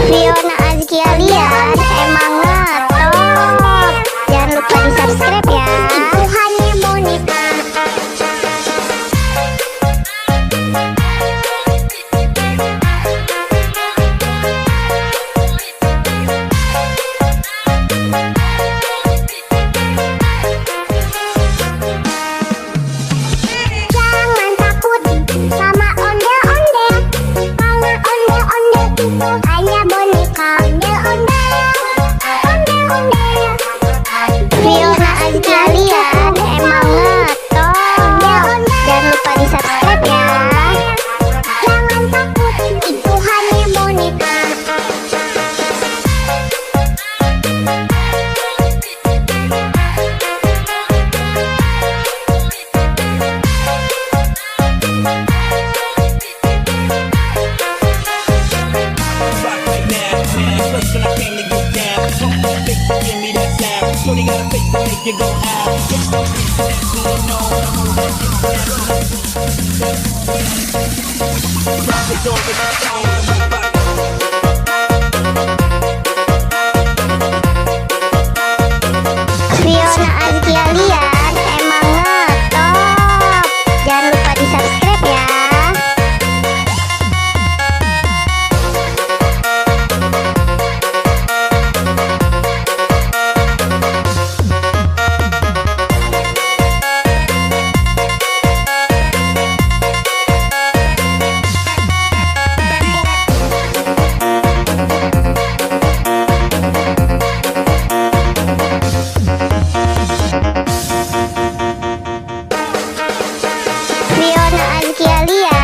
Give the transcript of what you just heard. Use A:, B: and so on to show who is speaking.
A: Fiona Azkia Lian emang ngetop. Jangan lupa di subscribe ya. Itu hanya boneka. Jangan takut sama ondel-ondel, karena ondel-ondel itu hanya boneka. Ondel-ondel, Fiona Azkia Lian emang ngetop. Jangan lupa di subscribe ya. Jangan takut, itu hanya boneka. Fiona Azkia Lian emang ngetop. Jangan lupa di subscribe ya. Fiona Azkia Lian